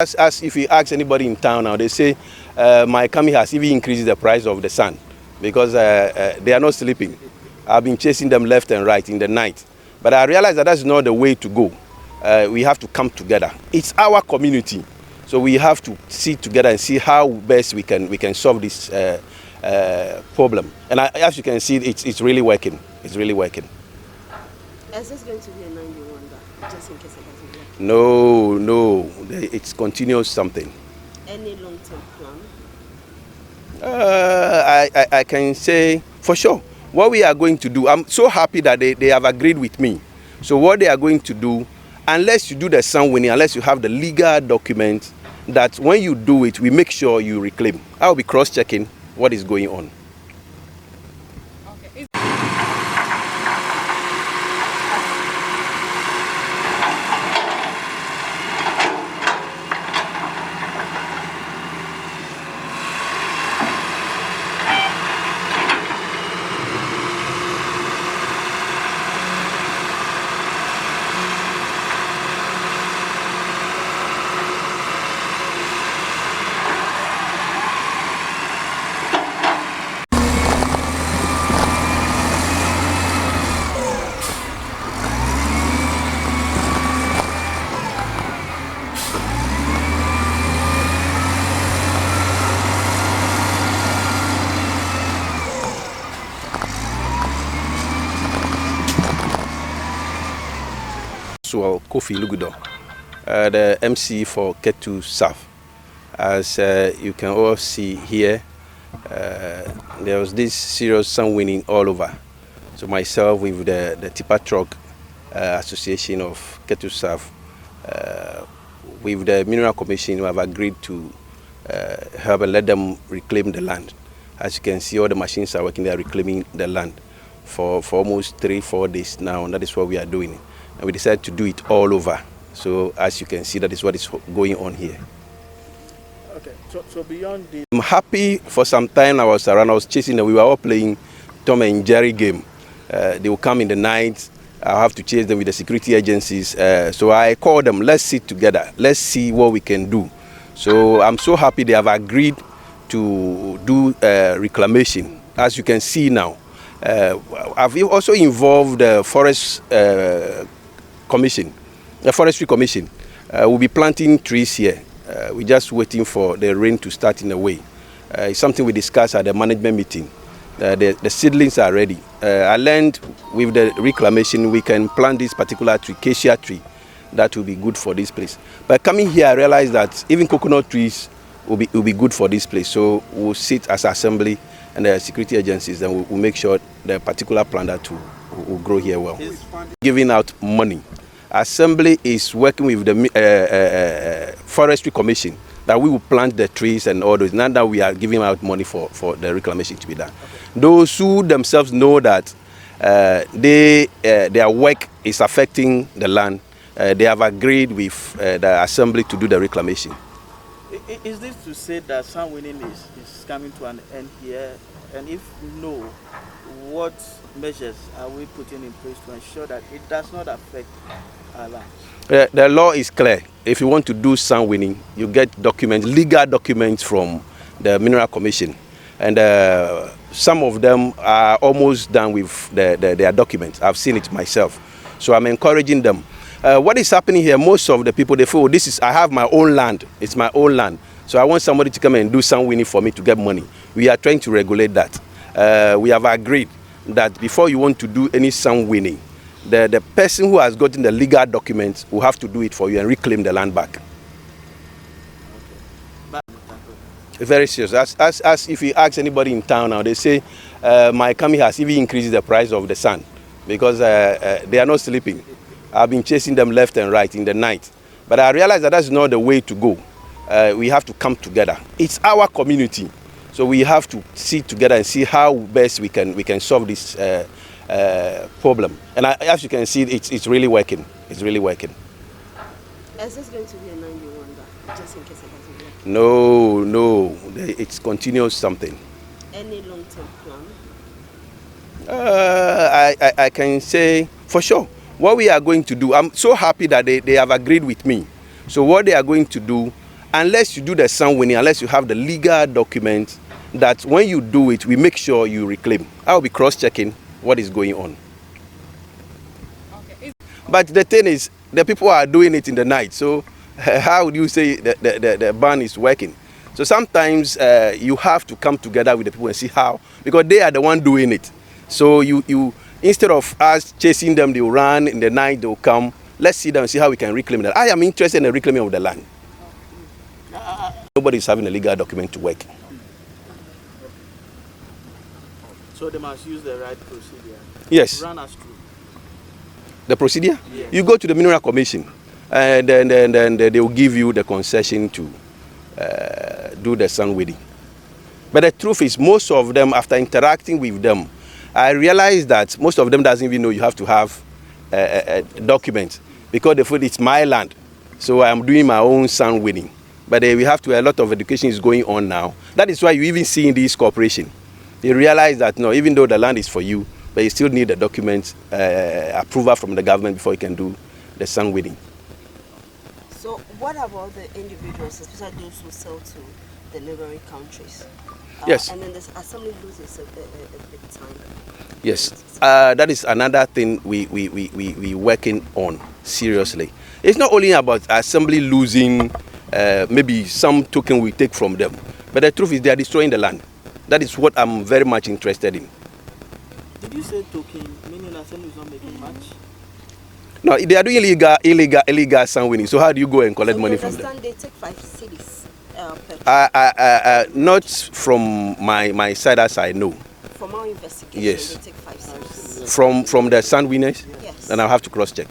As if you ask anybody in town now, they say my coming has even increased the price of the sun because they are not sleeping. I've been chasing them left and right in the night. But I realize that that's not the way to go. We have to come together. It's our community. So we have to sit together and see how best we can solve this problem. And as you can see, it's really working. It's really working. Is this going to be a 91 just in case it doesn't work? No. It's continuous something. Any long-term plan? I can say for sure what we are going to do. I'm so happy that they have agreed with me. So what they are going to do, unless you do the sun winning, unless you have the legal document, that when you do it, we make sure you reclaim. I'll be cross-checking what is going on. Okay. So Kofi Lugudo, the MC for Ketu South. As you can all see here, there was this serious sun winning all over. So myself with the Tipper Truck Association of Ketu South, with the Mineral Commission, we have agreed to help and let them reclaim the land. As you can see, all the machines are working, they are reclaiming the land for almost 3-4 days now, and that is what we are doing. And we decided to do it all over. So as you can see, that is what is going on here. Okay, so beyond the... I'm happy. For some time I was around, I was chasing them. We were all playing Tom and Jerry game. They will come in the night. I'll have to chase them with the security agencies. So I called them, let's sit together. Let's see what we can do. So I'm so happy they have agreed to do reclamation. As you can see now, I've also involved the Forest Commission, the Forestry Commission. We'll be planting trees here. We're just waiting for the rain to start in a way. It's something we discussed at the management meeting. The seedlings are ready. I learned with the reclamation we can plant this particular tree, acacia tree, that will be good for this place. But coming here, I realized that even coconut trees will be good for this place. So we'll sit as assembly and the security agencies, and we'll make sure the particular plant that will grow here well. Giving out money. Assembly is working with the Forestry Commission that we will plant the trees and all those. Now that we are giving out money for the reclamation to be done. Okay. Those who themselves know that their work is affecting the land, they have agreed with the assembly to do the reclamation. Is this to say that sun winning is coming to an end here? And if no, what measures are we putting in place to ensure that it does not affect our land? The law is clear. If you want to do sun winning, you get documents, legal documents from the Mineral Commission. And some of them are almost done with their documents. I've seen it myself. So I'm encouraging them. What is happening here, most of the people, they feel, I have my own land. It's my own land. So I want somebody to come and do sun winning for me to get money. We are trying to regulate that. We have agreed that before you want to do any sun winning, the person who has gotten the legal documents will have to do it for you and reclaim the land back. Okay. Very serious. As if you ask anybody in town now, they say my coming has even increased the price of the sun because they are not sleeping. I've been chasing them left and right in the night. But I realize that that's not the way to go. We have to come together. It's our community. So we have to sit together and see how best we can solve this problem. And as you can see, it's really working. It's really working. Is this going to be a 91 just in case it doesn't work? No. It's continuous something. Any long-term plan? I can say for sure what we are going to do. I'm so happy that they have agreed with me. So what they are going to do, unless you do the sound winning, unless you have the legal document that when you do it, we make sure you reclaim. I'll be cross-checking what is going on. Okay. But the thing is, the people are doing it in the night. So how would you say the ban is working? So sometimes you have to come together with the people and see how, because they are the one doing it. So you instead of us chasing them, they will run in the night, they will come. Let's see them and see how we can reclaim that. I am interested in the reclaiming of the land. Nobody is having a legal document to work. So they must use the right procedure. Yes. Run us through. The procedure? Yes. You go to the Mineral Commission, and then they will give you the concession to do the sand weeding. But the truth is, most of them, after interacting with them, I realized that most of them doesn't even know you have to have a document, because they feel it's my land, so I'm doing my own sand weeding. But we have to, a lot of education is going on now. That is why you even see in this cooperation, they realize that no, even though the land is for you, but you still need the document approval from the government before you can do the sand weeding. So what about the individuals, especially those who sell to the neighboring countries? Yes. And then the assembly loses a big time. Yes, that is another thing we working on seriously. It's not only about assembly losing maybe some token we take from them, but the truth is they are destroying the land. That is what I'm very much interested in. Did you say token, meaning assembly is not making much? No, they are doing illegal sand winning. So how do you go and collect money from them? They take 5 cities per Not from my side, as I know. From our investigation, Yes. they take 5 cities. From the sand winners, Yes. then I'll have to cross check.